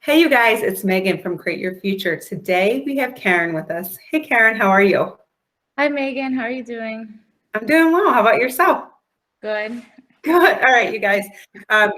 Hey, you guys, it's Megan from Create Your Future. Today we have Karen with us. Hey, Karen, how are you? Hi, Megan. How are you doing? I'm doing well. How about yourself? Good. Good. All right, you guys.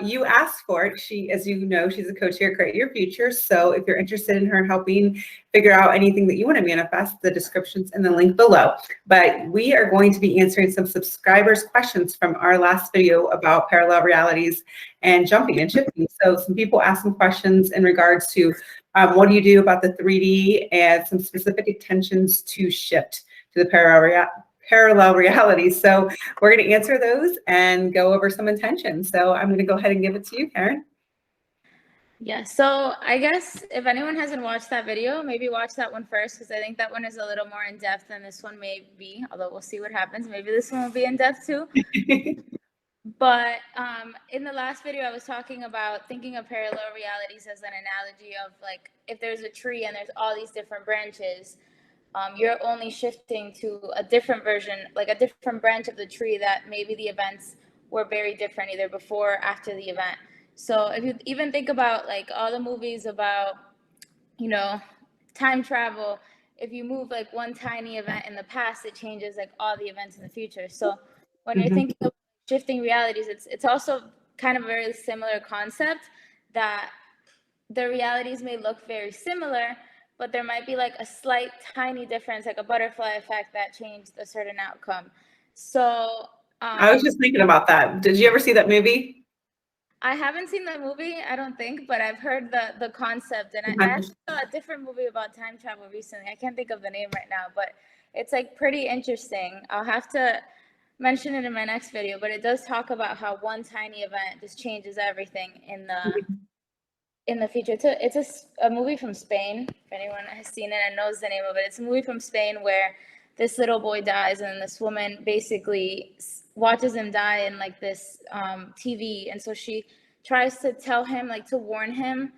You asked for it. As you know, she's a coach here at Create Your Future. So if you're interested in her helping figure out anything that you want to manifest, the description's in the link below. But we are going to be answering some subscribers' questions from our last video about parallel realities and jumping and shifting. So some people asked some questions in regards to what do you do about the 3D and some specific intentions to shift to the parallel realities. So we're going to answer those and go over some intentions. So I'm going to go ahead and give it to you, Karen. Yeah, so I guess if anyone hasn't watched that video, maybe watch that one first, because I think that one is a little more in depth than this one may be, although we'll see what happens. Maybe this one will be in depth too. But in the last video, I was talking about thinking of parallel realities as an analogy of like if there's a tree and there's all these different branches, you're only shifting to a different version, like a different branch of the tree that maybe the events were very different either before or after the event. So if you even think about like all the movies about, time travel, if you move like one tiny event in the past, it changes like all the events in the future. So when you're thinking of shifting realities, it's also kind of a very similar concept that the realities may look very similar, but there might be like a slight tiny difference, like a butterfly effect that changed a certain outcome. So I was just thinking about that. Did you ever see that movie? I haven't seen the movie, I don't think, but I've heard the concept. And I actually saw a different movie about time travel recently. I can't think of the name right now, but it's like pretty interesting. I'll have to mention it in my next video, but it does talk about how one tiny event just changes everything in the future. It's a movie from Spain. If anyone has seen it and knows the name of it, it's a movie from Spain where this little boy dies and this woman basically watches him die in like this TV, and so she tries to tell him, like to warn him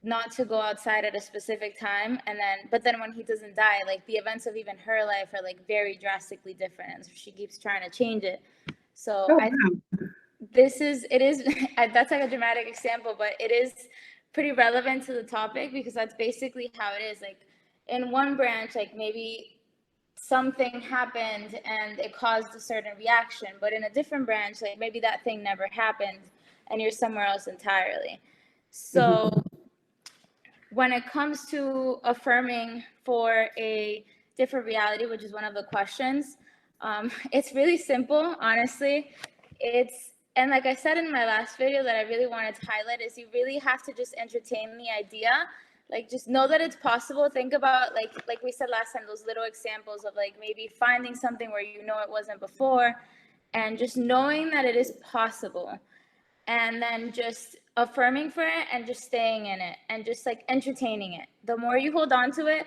not to go outside at a specific time, but then when he doesn't die, like the events of even her life are like very drastically different, and so she keeps trying to change it. So it is that's like a dramatic example, but it is pretty relevant to the topic because that's basically how it is. Like in one branch, like maybe something happened and it caused a certain reaction, but in a different branch, like maybe that thing never happened and you're somewhere else entirely. So when it comes to affirming for a different reality, which is one of the questions, it's really simple, honestly. And like I said in my last video that I really wanted to highlight is you really have to just entertain the idea. Like just know that it's possible. Think about like we said last time, those little examples of like maybe finding something where you know it wasn't before, and just knowing that it is possible, and then just affirming for it and just staying in it and just like entertaining it. The more you hold on to it,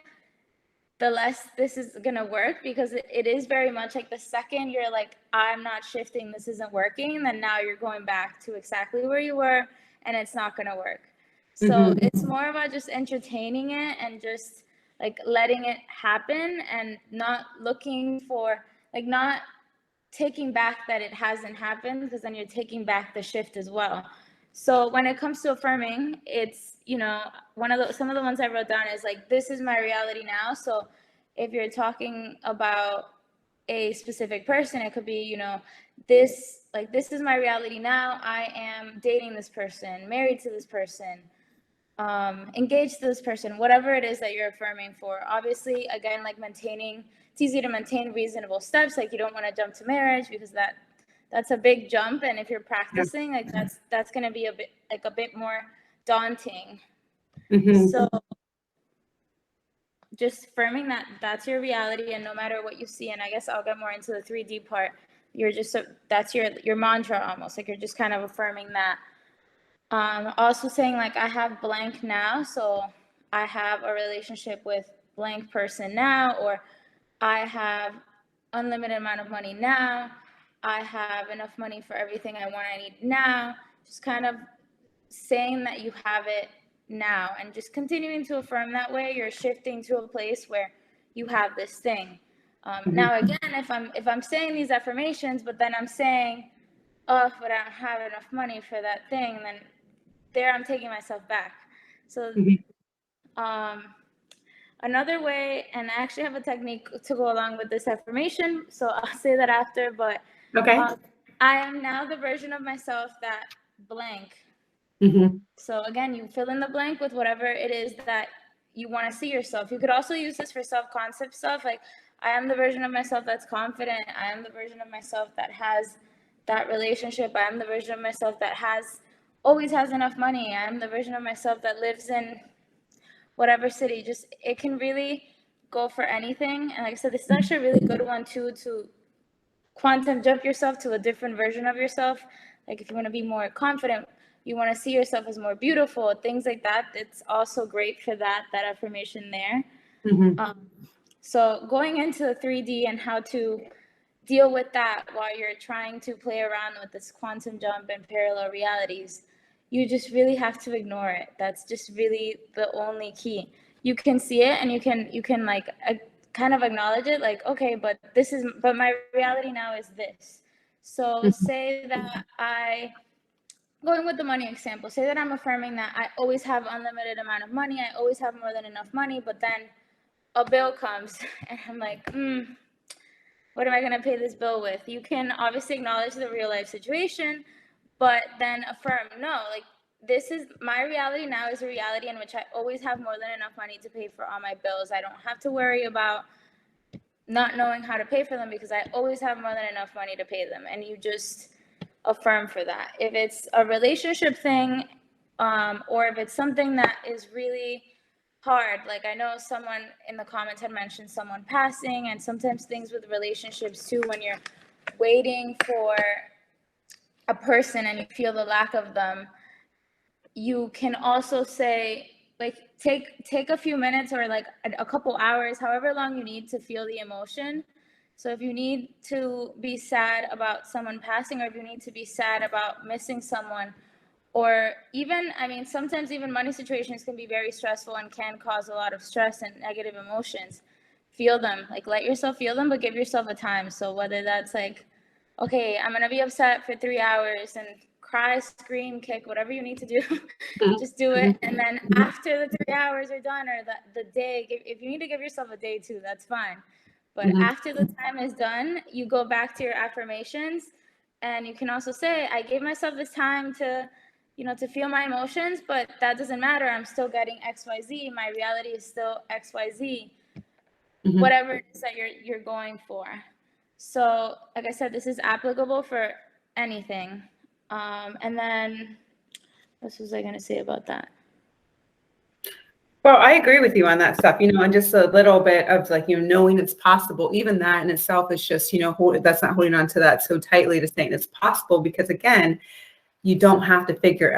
the less this is gonna work, because it is very much like the second you're like, I'm not shifting, this isn't working, then now you're going back to exactly where you were and it's not gonna work. So it's more about just entertaining it and just like letting it happen and not looking for, like not taking back that it hasn't happened, because then you're taking back the shift as well. So when it comes to affirming, it's, some of the ones I wrote down is like, this is my reality now. So if you're talking about a specific person, it could be, this is my reality now. I am dating this person, married to this person, engaged to this person, whatever it is that you're affirming for. Obviously, again, like it's easy to maintain reasonable steps. Like you don't want to jump to marriage because that's a big jump. And if you're practicing, like that's going to be a bit more daunting. So just affirming that that's your reality, and no matter what you see, and I guess I'll get more into the 3D part, that's your mantra almost, like you're just kind of affirming that. Also saying like, I have blank now, so I have a relationship with blank person now, or I have unlimited amount of money now, I have enough money for everything I want, I need now. Just kind of saying that you have it now and just continuing to affirm that way. You're shifting to a place where you have this thing. Now again, if I'm saying these affirmations, but then I'm saying, oh, but I don't have enough money for that thing, then there I'm taking myself back. So Mhm. another way, and I actually have a technique to go along with this affirmation, so I'll say that after, but Okay. I am now the version of myself that blank. So again, you fill in the blank with whatever it is that you want to see yourself. You could also use this for self-concept stuff, like I am the version of myself that's confident. I am the version of myself that has that relationship. I am the version of myself that always has enough money. I am the version of myself that lives in whatever city. Just, it can really go for anything. And like I said, this is actually a really good one too, to quantum jump yourself to a different version of yourself. Like if you want to be more confident, you want to see yourself as more beautiful, things like that. It's also great for that affirmation there. So going into the 3D and how to deal with that while you're trying to play around with this quantum jump and parallel realities, you just really have to ignore it. That's just really the only key. You can see it and you can like kind of acknowledge it, like, okay, but my reality now is this. So say that going with the money example, say that I'm affirming that I always have unlimited amount of money, I always have more than enough money, but then a bill comes and I'm like, what am I going to pay this bill with? You can obviously acknowledge the real life situation, but then affirm, no, like this is my reality now, is a reality in which I always have more than enough money to pay for all my bills. I don't have to worry about not knowing how to pay for them because I always have more than enough money to pay them. And you just affirm for that. If it's a relationship thing, or if it's something that is really hard, like I know someone in the comments had mentioned someone passing, and sometimes things with relationships too, when you're waiting for a person and you feel the lack of them, you can also say, like, take a few minutes or like a couple hours, however long you need to feel the emotion. So if you need to be sad about someone passing, or if you need to be sad about missing someone, or even, I mean, sometimes even money situations can be very stressful and can cause a lot of stress and negative emotions. Feel them, like let yourself feel them, but give yourself a time. So whether that's like, okay, I'm gonna be upset for 3 hours and cry, scream, kick, whatever you need to do, just do it. And then after the 3 hours are done, or the day, if you need to give yourself a day too, that's fine. But after the time is done, you go back to your affirmations, and you can also say, I gave myself this time to, to feel my emotions, but that doesn't matter. I'm still getting XYZ. My reality is still XYZ, whatever it is that you're going for. So, like I said, this is applicable for anything. And then, what was I going to say about that? Well, I agree with you on that stuff, and just a little bit of like, knowing it's possible, even that in itself is just, that's not holding on to that so tightly, to saying it's possible, because again, you don't have to figure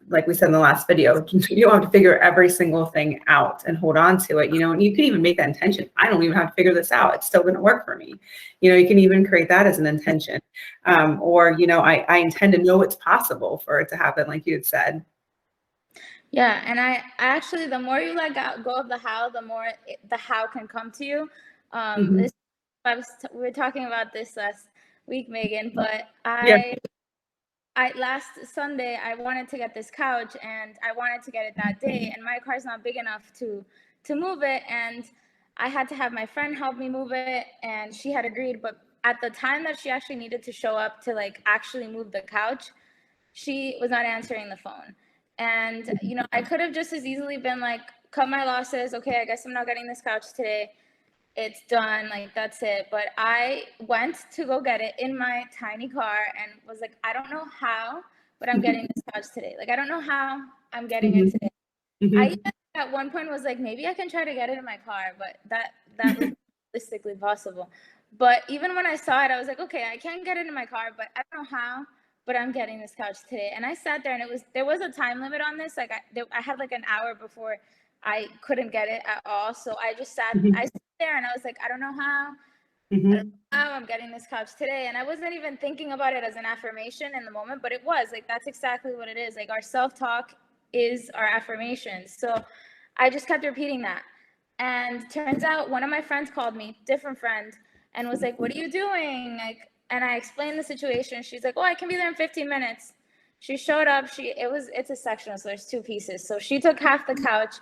like we said in the last video, you don't have to figure every single thing out and hold on to it, and you can even make that intention. I don't even have to figure this out. It's still going to work for me. You can even create that as an intention. Or, I intend to know it's possible for it to happen, like you had said. Yeah, and I actually, the more you let go of the how, the more the how can come to you. We were talking about this last week, Megan, but I last Sunday I wanted to get this couch, and I wanted to get it that day, and my car's not big enough to move it, and I had to have my friend help me move it, and she had agreed, but at the time that she actually needed to show up to like actually move the couch, she was not answering the phone. And, I could have just as easily been like, cut my losses. Okay, I guess I'm not getting this couch today. It's done. Like, that's it. But I went to go get it in my tiny car and was like, I don't know how, but I'm getting this couch today. Like, I don't know how I'm getting it today. I even at one point was like, maybe I can try to get it in my car, but that was realistically possible. But even when I saw it, I was like, okay, I can get it in my car, but I don't know how, but I'm getting this couch today. And I sat there, and there was a time limit on this. Like I had like an hour before I couldn't get it at all. So I just sat there, and I was like, I don't know how. I don't know how I'm getting this couch today. And I wasn't even thinking about it as an affirmation in the moment, but it was like, that's exactly what it is. Like, our self-talk is our affirmations. So I just kept repeating that. And turns out one of my friends called me, different friend, and was like, what are you doing? Like, and I explained the situation. She's like, oh, I can be there in 15 minutes. She showed up. It's a sectional, so there's 2 pieces. So she took half the couch,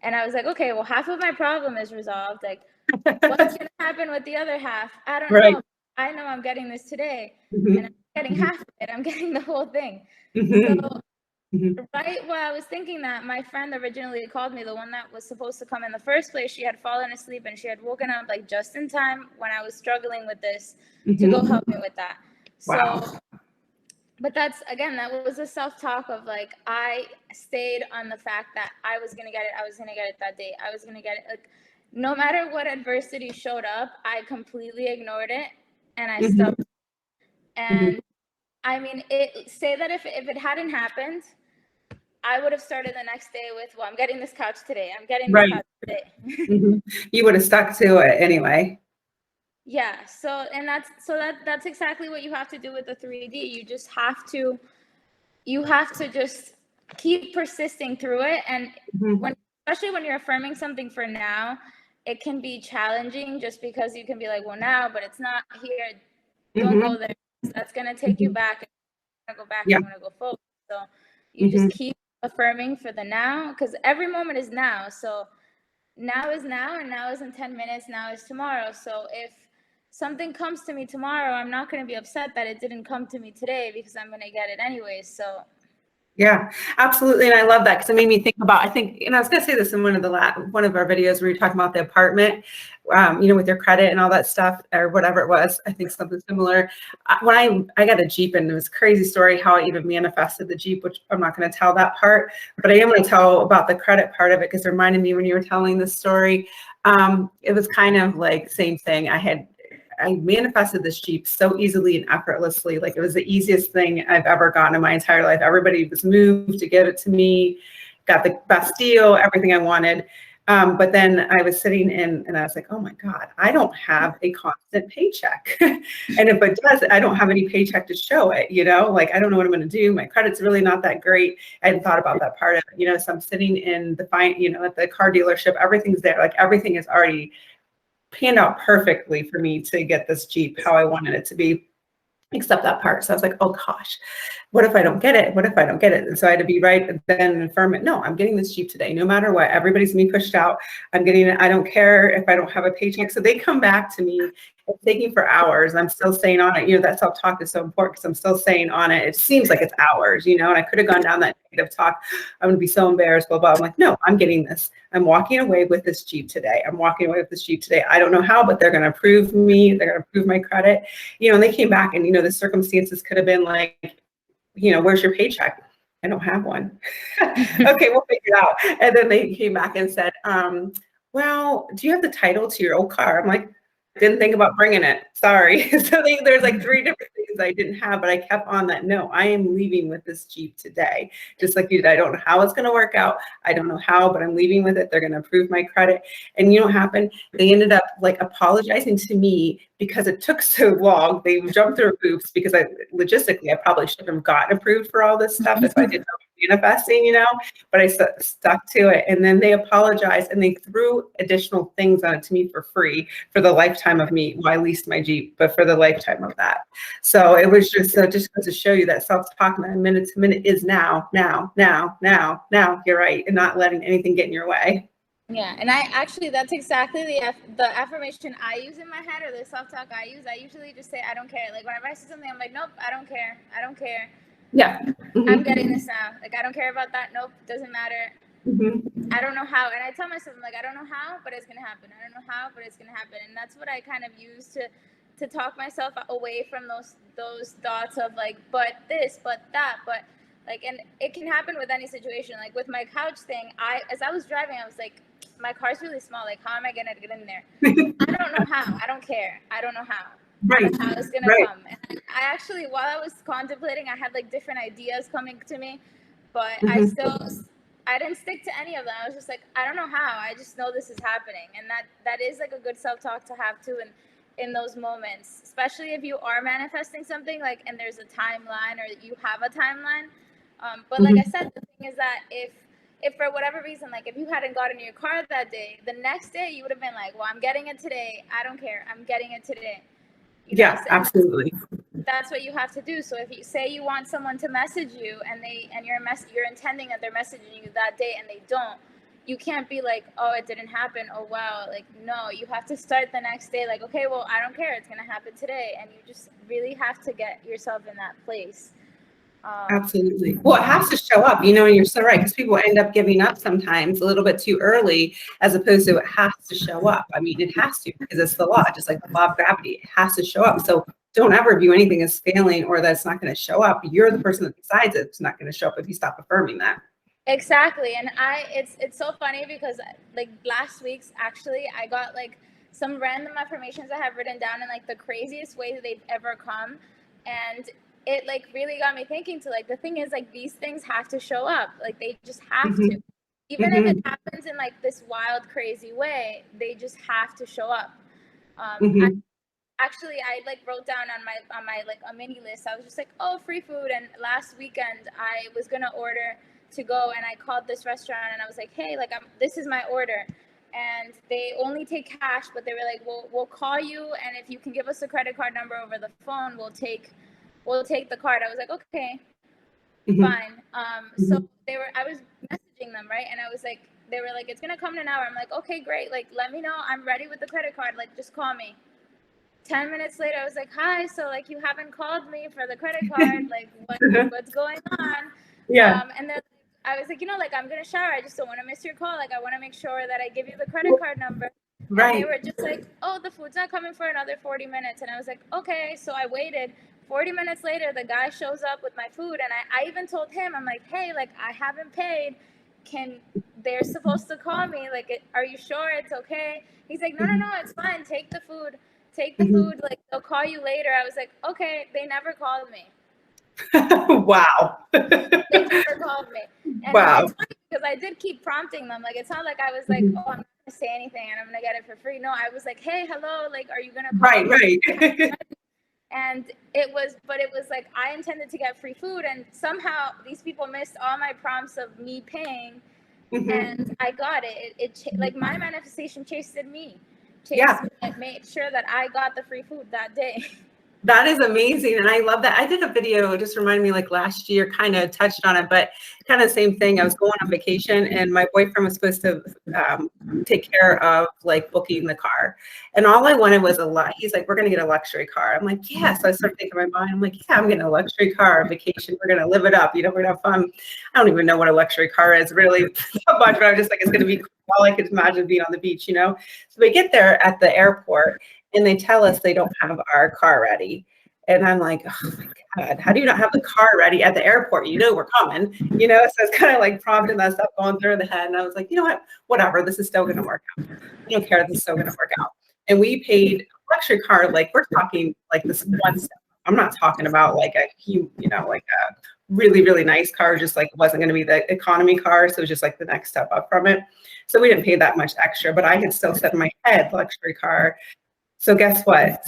and I was like, okay, well, half of my problem is resolved. Like, what's gonna happen with the other half? I don't Right. know. I know I'm getting this today, Mhm. and I'm getting half of it. I'm getting the whole thing. Mhm. So Mhm. right while I was thinking that, my friend originally called me, the one that was supposed to come in the first place, she had fallen asleep and she had woken up like just in time when I was struggling with this to go help me with that. Wow. So, but that's, again, that was a self-talk of like, I stayed on the fact that I was going to get it. I was going to get it that day. I was going to get it. Like, no matter what adversity showed up, I completely ignored it and I stuck. And I mean, say that if it hadn't happened, I would have started the next day with, well, I'm getting this couch today. I'm getting this couch today. You would have stuck to it anyway. Yeah. So, and that's exactly what you have to do with the 3D. You just have to, just keep persisting through it. And especially when you're affirming something for now, it can be challenging just because you can be like, well, now, but it's not here. Don't go there. That's going to take you back. I'm going to go back. I'm going to go forward. So you just keep affirming for the now, because every moment is now. So now is now, and now is in 10 minutes. Now is tomorrow. So if something comes to me tomorrow, I'm not going to be upset that it didn't come to me today, because I'm going to get it anyways. So yeah, absolutely. And I love that, because it made me think about, I think, and I was going to say this in one of our videos where we were talking about the apartment, with your credit and all that stuff, or whatever it was. I think something similar. When I got a Jeep, and it was a crazy story how I even manifested the Jeep, which I'm not going to tell that part, but I am going to tell about the credit part of it, because it reminded me when you were telling this story. It was kind of like same thing. I manifested this Jeep so easily and effortlessly. Like, it was the easiest thing I've ever gotten in my entire life. Everybody was moved to give it to me, got the best deal, everything I wanted. But then I was sitting in, and I was like, oh my God, I don't have a constant paycheck. And if it does, I don't have any paycheck to show it, like, I don't know what I'm going to do. My credit's really not that great. I hadn't thought about that part of it, so I'm sitting in the at the car dealership, everything's there. Like, everything is already panned out perfectly for me to get this Jeep how I wanted it to be, except that part. So I was like, oh gosh, what if I don't get it? What if I don't get it? And so I had to be right then and affirm it. No, I'm getting this Jeep today, no matter what. Everybody's gonna be pushed out. I'm getting it. I don't care if I don't have a paycheck. So they come back to me. It's taking for hours. I'm still staying on it. That self-talk is so important, because I'm still staying on it. It seems like it's hours, and I could have gone down that negative talk. I'm gonna be so embarrassed, blah, blah. I'm like, no, I'm getting this. I'm walking away with this Jeep today. I'm walking away with this Jeep today. I don't know how, but they're gonna approve me. They're gonna approve my credit. And they came back, and, the circumstances could have been like, where's your paycheck? I don't have one. Okay, we'll figure it out. And then they came back and said, well, do you have the title to your old car? I'm like, didn't think about bringing it. Sorry. So there's like 3 different things I didn't have, but I kept on that. No, I am leaving with this Jeep today. Just like you did. I don't know how it's going to work out. I don't know how, but I'm leaving with it. They're going to approve my credit. And what happened? They ended up like apologizing to me because it took so long. They jumped through hoops, because logistically, I probably should have gotten approved for all this stuff if I didn't know manifesting, but I stuck to it. And then they apologized, and they threw additional things on it to me for free for the lifetime of me. Well, I leased my Jeep, but for the lifetime of that. So it was just goes to show you that self-talk, minute to minute, is now. You're right, and not letting anything get in your way. Yeah, and that's exactly the affirmation I use in my head, or the self-talk I use. I usually just say, I don't care. Like, whenever I see something, I'm like, nope, I don't care. Yeah. I'm getting this now. Like, I don't care about that. Nope, doesn't matter. I don't know how. And I tell myself, like, I don't know how, but it's going to happen. I don't know how, but it's going to happen. And that's what I kind of use to talk myself away from those thoughts of like, but this, but that, but like, and it can happen with any situation. Like with my couch thing, as I was driving, I was like, my car's really small. Like, how am I going to get in there? I don't know how. I don't care. I don't know how. Right. But how it's going to come. And I actually, while I was contemplating, I had like different ideas coming to me, but I didn't stick to any of them. I was just like, I don't know how. I just know this is happening. And that is like a good self-talk to have too in those moments, especially if you are manifesting something, like, and there's a timeline, or you have a timeline. But like I said, the thing is that if for whatever reason, like if you hadn't gotten your car that day, the next day you would have been like, well, I'm getting it today. I don't care. I'm getting it today. Yeah, absolutely. that's what you have to do. So if you say you want someone to message you and you're intending that they're messaging you that day and they don't, you can't be like, oh, it didn't happen. Oh, wow. Like, no, you have to start the next day. Like, okay, well, I don't care. It's going to happen today. And you just really have to get yourself in that place. Absolutely. Well, it has to show up, and you're so right, because people end up giving up sometimes a little bit too early, as opposed to it has to show up. I mean, it has to, because it's the law, just like the law of gravity. It has to show up. So don't ever view anything as failing or that it's not going to show up. You're the person that decides it's not going to show up if you stop affirming that. Exactly. And it's so funny because like last week's, actually, I got like some random affirmations I have written down in like the craziest way that they've ever come. And it like really got me thinking to like, the thing is like, these things have to show up. Like they just have to, even if it happens in like this wild, crazy way, they just have to show up. Actually, I like wrote down on my like a mini list. I was just like, oh, free food. And last weekend I was going to order to go, and I called this restaurant and I was like, hey, like this is my order. And they only take cash, but they were like, we'll call you, and if you can give us a credit card number over the phone, we'll take the card. I was like, okay, fine. So I was messaging them, right? And I was like, they were like, it's gonna come in an hour. I'm like, okay, great. Like, let me know. I'm ready with the credit card. Like, just call me. 10 minutes later, I was like, hi. So like, you haven't called me for the credit card. Like, what's going on? Yeah. And then I was like, like, I'm gonna shower. I just don't want to miss your call. Like, I want to make sure that I give you the credit card number. Right. And they were just like, oh, the food's not coming for another 40 minutes. And I was like, okay. So I waited. 40 minutes later, the guy shows up with my food. And I even told him, I'm like, hey, like, I haven't paid. They're supposed to call me. Like, are you sure it's okay? He's like, no, it's fine. Take the food. Like, they'll call you later. I was like, okay. They never called me. Wow. They never called me. And wow. It's funny because I did keep prompting them. Like, it's not like I was like, oh, I'm not going to say anything and I'm going to get it for free. No, I was like, hey, hello. Like, are you going to call me? Right. And it was like, I intended to get free food. And somehow these people missed all my prompts of me paying. And I got it. It like my manifestation chased me. And made sure that I got the free food that day. That is amazing. And I love that. I did a video, it just reminded me, like last year, kind of touched on it, but kind of the same thing. I was going on vacation and my boyfriend was supposed to take care of like booking the car. And all I wanted was he's like, we're going to get a luxury car. I'm like, yeah. So I started thinking in my mind, I'm like, yeah, I'm getting a luxury car on vacation. We're going to live it up. We're going to have fun. I don't even know what a luxury car is really so much, but I'm just like, it's going to be all I could imagine being on the beach, So we get there at the airport and they tell us they don't have our car ready. And I'm like, oh my God, how do you not have the car ready at the airport? We're coming, So it's kind of like prompting that stuff going through the head. And I was like, you know what, whatever, this is still going to work out. I don't care, this is still going to work out. And we paid a luxury car, like we're talking like this one step. I'm not talking about like like a really, really nice car, just like wasn't going to be the economy car. So it was just like the next step up from it. So we didn't pay that much extra, but I had still set in my head luxury car. So guess what?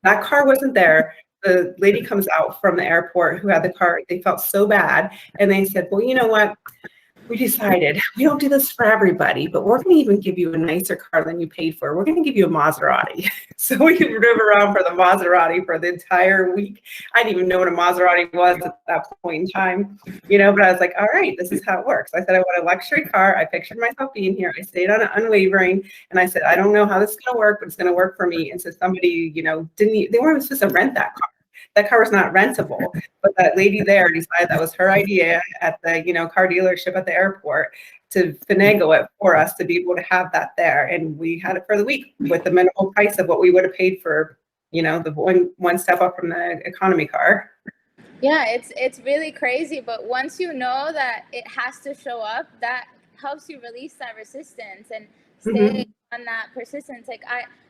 That car wasn't there. The lady comes out from the airport who had the car. They felt so bad. And they said, well, you know what? We decided we don't do this for everybody, but we're going to even give you a nicer car than you paid for. We're going to give you a Maserati. So we drove around for the Maserati for the entire week. I didn't even know what a Maserati was at that point in time, but I was like, all right, this is how it works. I said, I want a luxury car. I pictured myself being here. I stayed on it unwavering. And I said, I don't know how this is going to work, but it's going to work for me. And so somebody, they weren't supposed to rent that car. That car was not rentable, but that lady there decided that was her idea at the, car dealership at the airport to finagle it for us to be able to have that there. And we had it for the week with the minimal price of what we would have paid for, the one step up from the economy car. Yeah, it's really crazy. But once you know that it has to show up, that helps you release that resistance and stay on that persistence. Like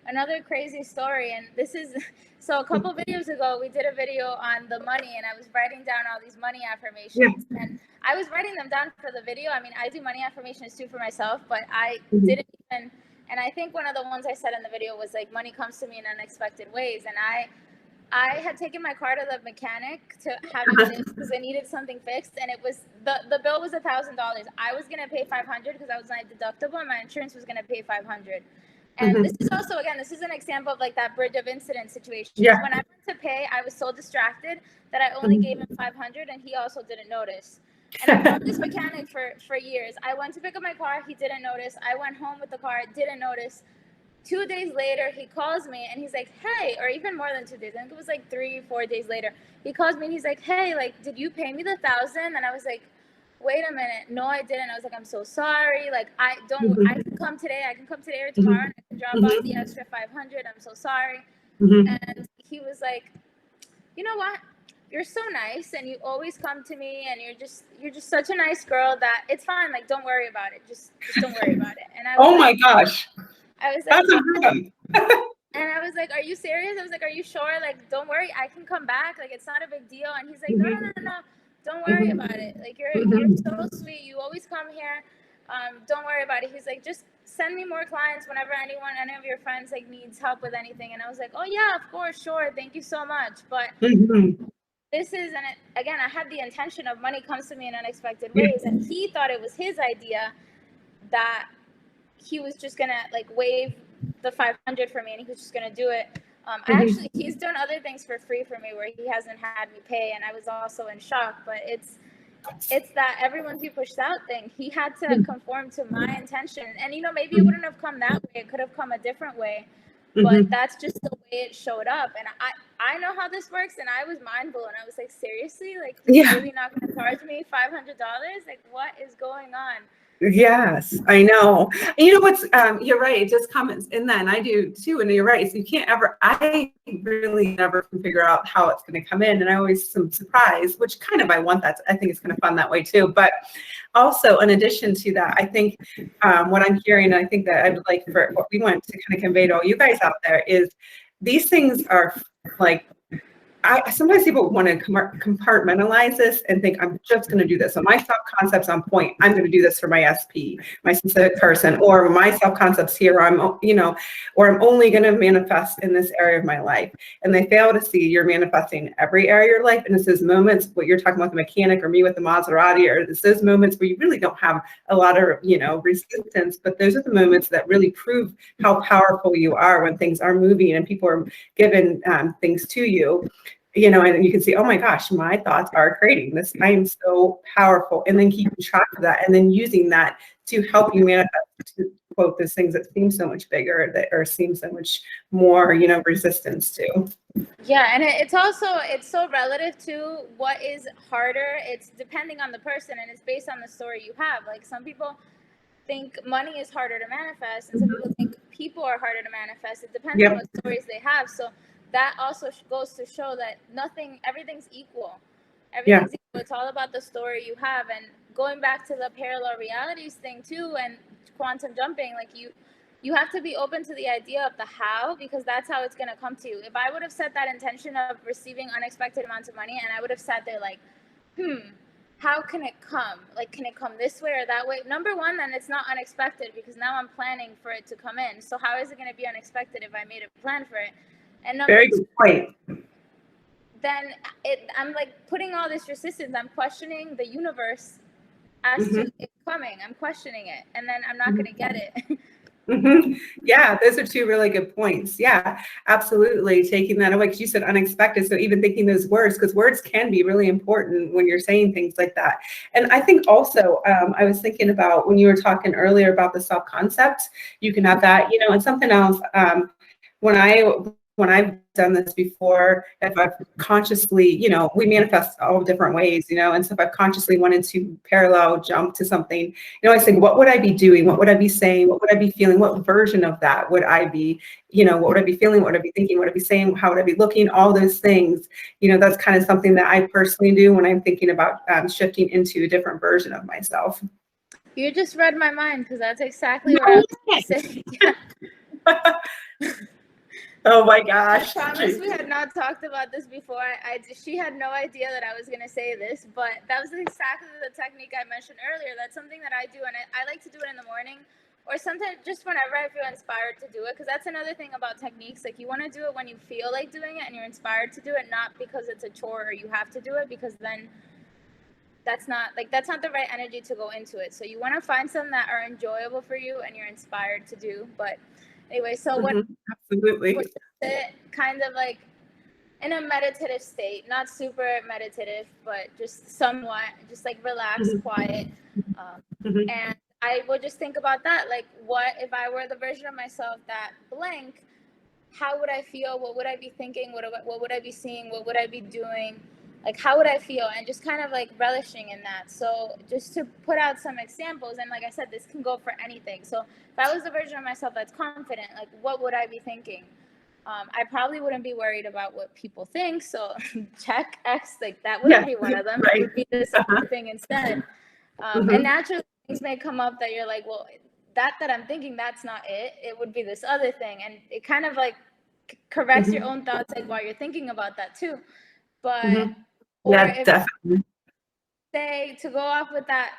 another crazy story, and this is so a couple videos ago we did a video on the money, and I was writing down all these money affirmations, and I was writing them down for the video. I mean, I do money affirmations too for myself, but I didn't even, and I think one of the ones I said in the video was like, money comes to me in unexpected ways. And I had taken my car to the mechanic to have it fixed because I needed something fixed, and it was the bill was $1,000. I was gonna pay $500 because I was my deductible, and my insurance was gonna pay $500. And this is also, again, this is an example of like that bridge of incident situation. Yeah. When I went to pay, I was so distracted that I only gave him 500, and he also didn't notice. And I've known this mechanic for years. I went to pick up my car, he didn't notice. I went home with the car, didn't notice. 2 days later, he calls me and he's like, hey, or even more than 2 days. I think it was like 3-4 days later. He calls me and he's like, hey, like, did you pay me the 1,000? And I was like, wait a minute. No, I didn't. I was like, I'm so sorry. Like, I can come today. I can come today or tomorrow and I can drop off the extra 500. I'm so sorry. And he was like, you know what? You're so nice and you always come to me and you're just such a nice girl that it's fine. Like, don't worry about it. Just don't worry about it. And I was oh my gosh. I was like, that's amazing. And I was like, are you serious? I was like, are you sure? Like, don't worry. I can come back. Like, it's not a big deal. And he's like, no. Don't worry about it. Like, you're so sweet. You always come here. Don't worry about it. He's like, just send me more clients whenever any of your friends like needs help with anything. And I was like, oh yeah, of course, sure. Thank you so much. But this is, again, I had the intention of money comes to me in unexpected ways. And he thought it was his idea that he was just going to like waive the 500 for me and he was just going to do it. Actually, he's done other things for free for me where he hasn't had me pay, and I was also in shock. But it's that everyone's you pushed out thing. He had to conform to my intention, and maybe it wouldn't have come that way. It could have come a different way, but that's just the way it showed up. And I know how this works, and I was mind blown. I was like, seriously, like, you're really not going to charge me $500? Like, what is going on? Yes, I know. And you know what's, you're right. It just comments in that, and I do too. And you're right. So you can't ever, I really never can figure out how it's going to come in. And I always am surprised, which kind of, I want that. I think it's kind of fun that way too. But also in addition to that, I think what I'm hearing, and I think that I would like for what we want to kind of convey to all you guys out there is these things are like, sometimes people want to compartmentalize this and think I'm just going to do this. So my self-concept's on point. I'm going to do this for my SP, my specific person, or my self-concept's here. Or I'm only going to manifest in this area of my life. And they fail to see you're manifesting every area of your life. And it's those moments, what you're talking about, the mechanic or me with the Maserati, or it's those moments where you really don't have a lot of, resistance. But those are the moments that really prove how powerful you are when things are moving and people are giving things to you. And you can see, oh my gosh, my thoughts are creating this. I am so powerful. And then keeping track of that and then using that to help you manifest, to quote, those things that seem so much bigger or seem so much more, resistance to. Yeah. And it's so relative to what is harder. It's depending on the person and it's based on the story you have. Like, some people think money is harder to manifest and some people think people are harder to manifest. It depends on what stories they have. So that also goes to show that everything's equal. Everything's equal. It's all about the story you have. And going back to the parallel realities thing too, and quantum jumping, like you have to be open to the idea of the how, because that's how it's going to come to you. If I would have set that intention of receiving unexpected amounts of money and I would have sat there like, how can it come? Like, can it come this way or that way? Number one, then it's not unexpected because now I'm planning for it to come in. So how is it going to be unexpected if I made a plan for it? And very good point. Then I'm like putting all this resistance. I'm questioning the universe as to it coming. I'm questioning it, and then I'm not going to get it. Yeah, those are two really good points. Yeah, absolutely. Taking that away, because you said unexpected. So even thinking those words, because words can be really important when you're saying things like that. And I think also, I was thinking about when you were talking earlier about the self-concept, you can have that, and something else. When I've done this before, if I've consciously, we manifest all different ways, and so if I've consciously wanted to parallel jump to something, I think, what would I be doing? What would I be saying? What would I be feeling? What version of that would I be, what would I be feeling? What would I be thinking? What would I be saying? How would I be looking? All those things, that's kind of something that I personally do when I'm thinking about shifting into a different version of myself. You just read my mind, because that's exactly what I was going to say. Yeah. Oh my gosh. I promise we had not talked about this before. She had no idea that I was going to say this, but that was exactly the technique I mentioned earlier. That's something that I do, and I like to do it in the morning, or sometimes just whenever I feel inspired to do it, because that's another thing about techniques. Like, you want to do it when you feel like doing it and you're inspired to do it, not because it's a chore or you have to do it, because then that's not the right energy to go into it. So you want to find some that are enjoyable for you and you're inspired to do. But anyway, so what absolutely it kind of like in a meditative state, not super meditative, but just somewhat, just like relaxed, quiet. And I would just think about that. Like, what if I were the version of myself that blank? How would I feel? What would I be thinking? What would I be seeing? What would I be doing? Like, how would I feel? And just kind of like relishing in that. So just to put out some examples, and like I said, this can go for anything. So if I was the version of myself that's confident, like, what would I be thinking? I probably wouldn't be worried about what people think. So check X, like that wouldn't be one of them. Right. It would be this other thing instead. And naturally things may come up that you're like, well, that I'm thinking, that's not it. It would be this other thing. And it kind of like corrects your own thoughts, like while you're thinking about that too. But or if definitely. Say, to go off with that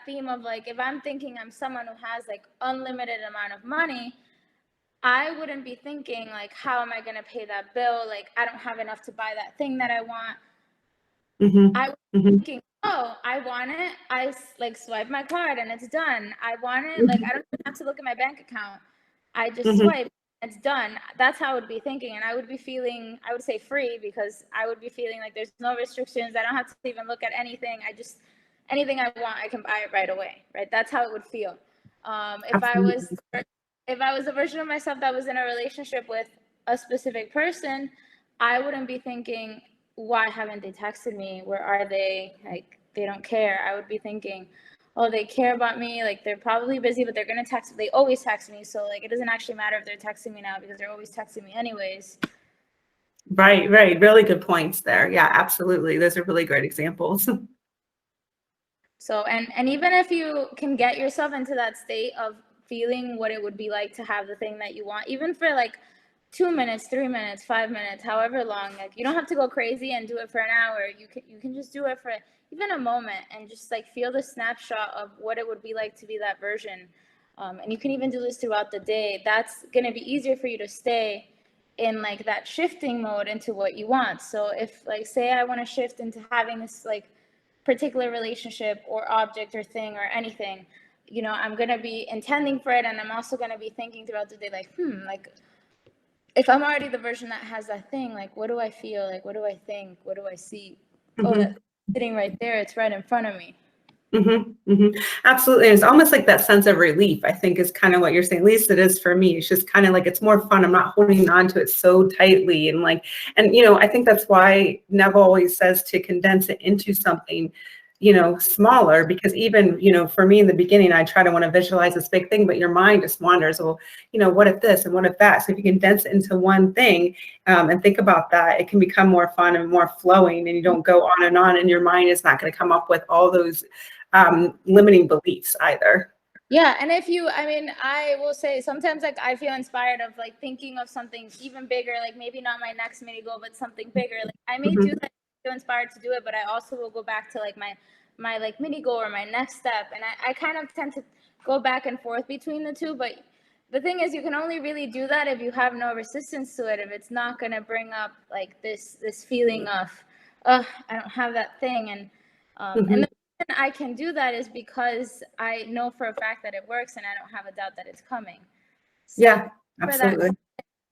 theme of like, if I'm thinking I'm someone who has like unlimited amount of money, I wouldn't be thinking like, how am I going to pay that bill? Like, I don't have enough to buy that thing that I want. I was thinking, oh, I want it. I like swipe my card and it's done. I want it. Like, I don't even have to look at my bank account. I just swipe. It's done. That's how I would be thinking. And I would be feeling, I would say free, because I would be feeling like there's no restrictions. I don't have to even look at anything. Anything I want, I can buy it right away. Right. That's how it would feel. If I was a version of myself that was in a relationship with a specific person, I wouldn't be thinking, why haven't they texted me? Where are they? Like, they don't care. I would be thinking, oh, they care about me. Like, they're probably busy, but they're going to text. They always text me. So like, it doesn't actually matter if they're texting me now, because they're always texting me anyways. Right. Really good points there. Yeah, absolutely. Those are really great examples. So, and even if you can get yourself into that state of feeling what it would be like to have the thing that you want, even for like 2 minutes, 3 minutes, 5 minutes, however long, like, you don't have to go crazy and do it for an hour. You can just do it for even a moment and just like feel the snapshot of what it would be like to be that version. And you can even do this throughout the day. That's going to be easier for you to stay in like that shifting mode into what you want. So if, like, say I want to shift into having this like particular relationship or object or thing or anything, you know, I'm going to be intending for it. And I'm also going to be thinking throughout the day, like, like, if I'm already the version that has that thing, like, what do I feel? Like, what do I think? What do I see? Oh, that's sitting right there. It's right in front of me. Absolutely. It's almost like that sense of relief, I think, is kind of what you're saying. At least it is for me. It's just kind of like, it's more fun. I'm not holding on to it so tightly. And like, and, you know, I think that's why Neville always says to condense it into something, you know, smaller, because even, you know, for me in the beginning, I try to want to visualize this big thing, but your mind just wanders. Well, you know, what if this and what if that? So if you condense it into one thing and think about that, it can become more fun and more flowing, and you don't go on, and your mind is not going to come up with all those limiting beliefs either. Yeah. And if you, I mean, I will say sometimes like I feel inspired of like thinking of something even bigger, like maybe not my next mini goal, but something bigger. Like I may do that, feel inspired to do it, but I also will go back to like my like mini goal or my next step. And I kind of tend to go back and forth between the two. But the thing is, you can only really do that if you have no resistance to it, if it's not going to bring up like this feeling of, I don't have that thing. And and the reason I can do that is because I know for a fact that it works, and I don't have a doubt that it's coming. So yeah, absolutely.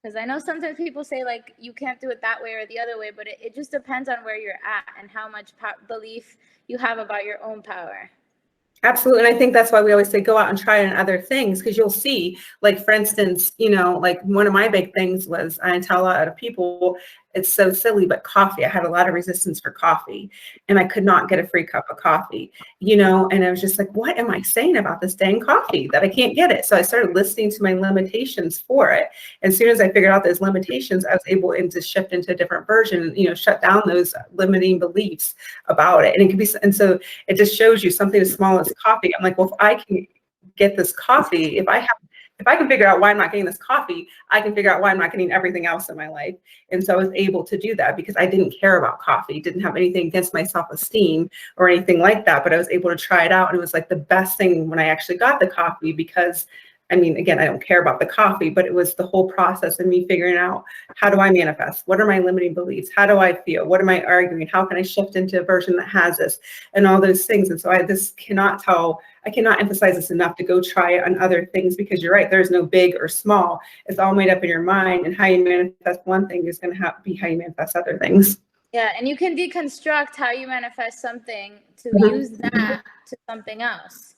Because I know sometimes people say like you can't do it that way or the other way, but it just depends on where you're at and how much belief you have about your own power. Absolutely. And I think that's why we always say go out and try it on other things, because you'll see, like, for instance, you know, like one of my big things was, I tell a lot of people, it's so silly, but coffee. I had a lot of resistance for coffee, and I could not get a free cup of coffee, you know, and I was just like, what am I saying about this dang coffee that I can't get it? So I started listening to my limitations for it. And as soon as I figured out those limitations, I was able to shift into a different version, you know, shut down those limiting beliefs about it. And it could be, and so it just shows you something as small as coffee. I'm like, well, if I can get this coffee, if I can figure out why I'm not getting this coffee, I can figure out why I'm not getting everything else in my life. And so I was able to do that because I didn't care about coffee, didn't have anything against my self-esteem or anything like that, but I was able to try it out. And it was like the best thing when I actually got the coffee, because I mean, again, I don't care about the coffee, but it was the whole process of me figuring out, how do I manifest? What are my limiting beliefs? How do I feel? What am I arguing? How can I shift into a version that has this, and all those things? And so I cannot emphasize this enough, to go try it on other things, because you're right, there's no big or small. It's all made up in your mind, and how you manifest one thing is going to be how you manifest other things. Yeah, and you can deconstruct how you manifest something to use that to something else.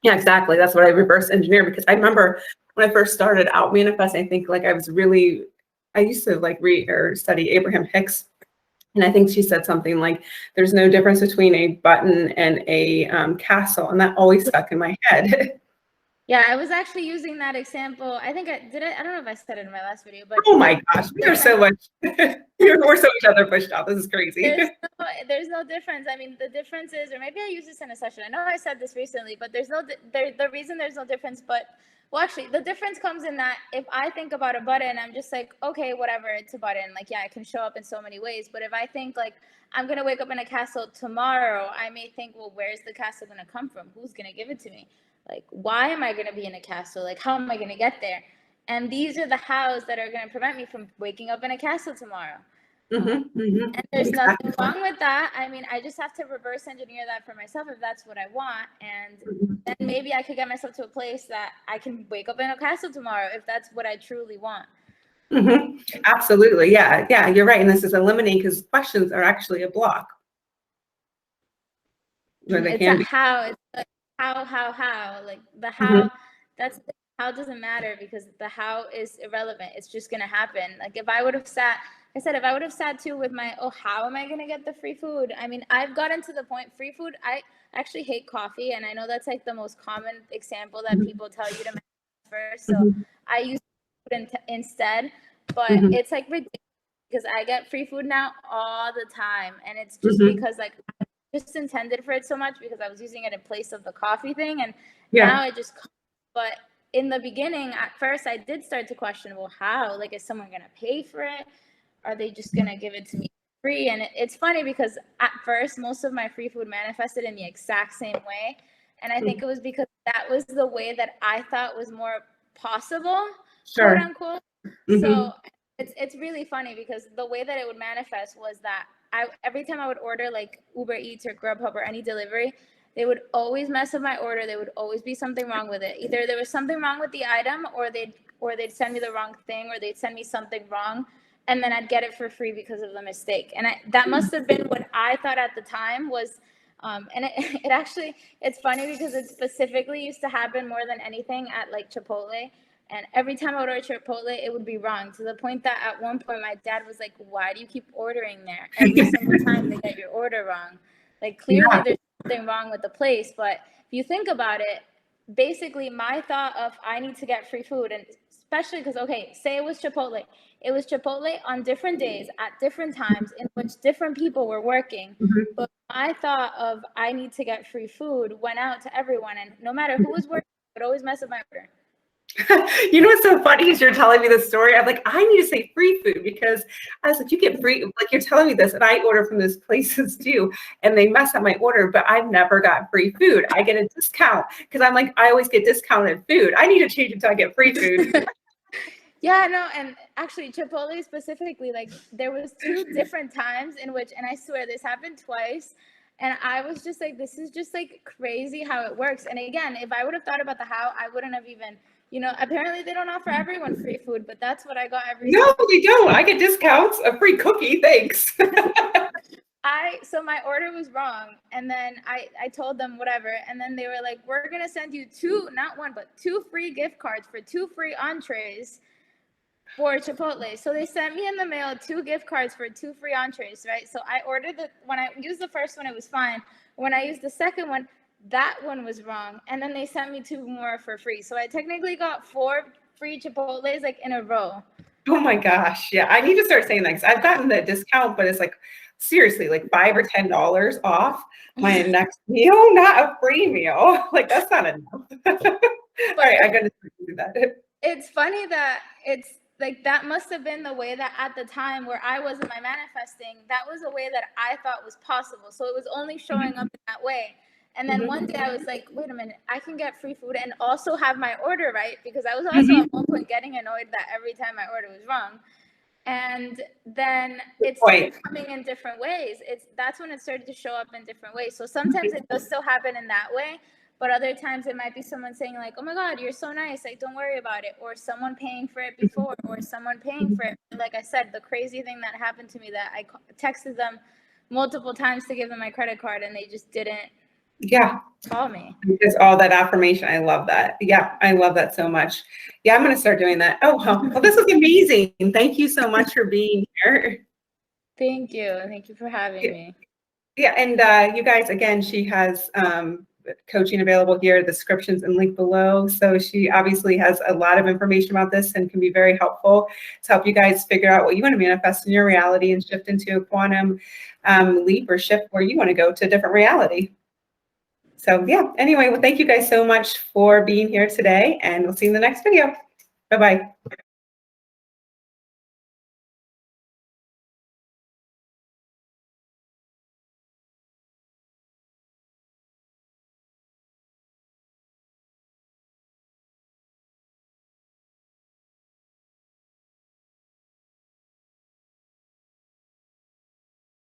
Yeah, exactly. That's what I reverse engineer, because I remember when I first started out manifesting, I think like I used to like read or study Abraham Hicks. And I think she said something like, there's no difference between a button and a castle. And that always stuck in my head. Yeah, I was actually using that example. I think I don't know if I said it in my last video, but Oh my gosh, we're so much other pushed out. This is crazy. There's no difference. I mean, the difference is, or maybe I used this in a session. I know I said this recently, but the reason there's no difference, well, actually, the difference comes in that if I think about a button, I'm just like, okay, whatever, it's a button. Like, yeah, it can show up in so many ways. But if I think like, I'm going to wake up in a castle tomorrow, I may think, well, where's the castle going to come from? Who's going to give it to me? Like, why am I going to be in a castle? Like, how am I going to get there? And these are the hows that are going to prevent me from waking up in a castle tomorrow. And there's nothing wrong with that. I mean, I just have to reverse engineer that for myself if that's what I want. And then maybe I could get myself to a place that I can wake up in a castle tomorrow if that's what I truly want. Absolutely. Yeah. Yeah, you're right. And this is eliminating, because questions are actually a block. It's a how. It's like how. Like the how, how doesn't matter, because the how is irrelevant. It's just going to happen. Like if I would have sat too with my, how am I going to get the free food? I mean, I've gotten to the point, free food, I actually hate coffee. And I know that's like the most common example that people tell you to manifest first. So I use food instead, but it's like ridiculous, because I get free food now all the time. And it's just because like, I just intended for it so much, because I was using it in place of the coffee thing. And now it just, but in the beginning, at first, I did start to question, well, how? Like, is someone going to pay for it? Are they just going to give it to me free? And it's funny, because at first, most of my free food manifested in the exact same way. And I think it was because that was the way that I thought was more possible, quote unquote. So it's really funny, because the way that it would manifest was that every time I would order like Uber Eats or Grubhub or any delivery, they would always mess up my order. There would always be something wrong with it. Either there was something wrong with the item, or they'd send me the wrong thing, or they'd send me something wrong, and then I'd get it for free because of the mistake. And that must have been what I thought at the time was, and it actually, it's funny, because it specifically used to happen more than anything at like Chipotle. And every time I would order Chipotle, it would be wrong, to the point that at one point my dad was like, why do you keep ordering there? Every single time they get your order wrong. Like, clearly there's something wrong with the place. But if you think about it, basically my thought of, I need to get free food, and especially because, okay, say it was Chipotle. It was Chipotle on different days at different times in which different people were working. But my thought of, I need to get free food, went out to everyone. And no matter who was working, it would always mess up my order. You know what's so funny is you're telling me this story. I'm like, I need to say free food, because I was like, you get free, like you're telling me this, and I order from those places too, and they mess up my order, but I've never got free food. I get a discount, because I'm like, I always get discounted food. I need to change it until I get free food. Yeah, no, and actually Chipotle specifically, like there was 2 different times in which, and I swear this happened twice, and I was just like, this is just like crazy how it works. And again, if I would have thought about the how, I wouldn't have even, apparently they don't offer everyone free food, but that's what I got every time. No, they don't. I get discounts, a free cookie, thanks. So my order was wrong, and then I told them whatever, and then they were like, we're gonna send you 2, not 1, but 2 free gift cards for 2 free entrees for Chipotle. So they sent me in the mail 2 gift cards for 2 free entrees, right? So I ordered when I used the first one, it was fine. When I used the second one, that one was wrong. And then they sent me 2 more for free. So I technically got 4 free Chipotles like in a row. Oh my gosh. Yeah. I need to start saying that, because I've gotten the discount, but it's like, seriously, like $5 or $10 off my next meal, not a free meal. Like, that's not enough. All right, I'm going to do that. It's funny that it's like, that must have been the way that at the time where I was in my manifesting, that was a way that I thought was possible. So it was only showing up in that way. And then one day I was like, wait a minute, I can get free food and also have my order right, because I was also at one point getting annoyed that every time my order was wrong. And then it started coming in different ways. That's when it started to show up in different ways. So sometimes it does still happen in that way, but other times it might be someone saying like, oh my God, you're so nice, like don't worry about it, or someone paying for it before, or someone paying for it. Like I said, the crazy thing that happened to me, that I texted them multiple times to give them my credit card and they just didn't call me. Just all that affirmation. I love that. Yeah, I love that so much. Yeah, I'm going to start doing that. Oh, well, this was amazing. Thank you so much for being here. Thank you. Thank you for having me. Yeah, and you guys, again, she has coaching available here, descriptions and link below. So she obviously has a lot of information about this and can be very helpful to help you guys figure out what you want to manifest in your reality and shift into a quantum leap or shift where you want to go to a different reality. So yeah, anyway, well, thank you guys so much for being here today, and we'll see you in the next video. Bye-bye.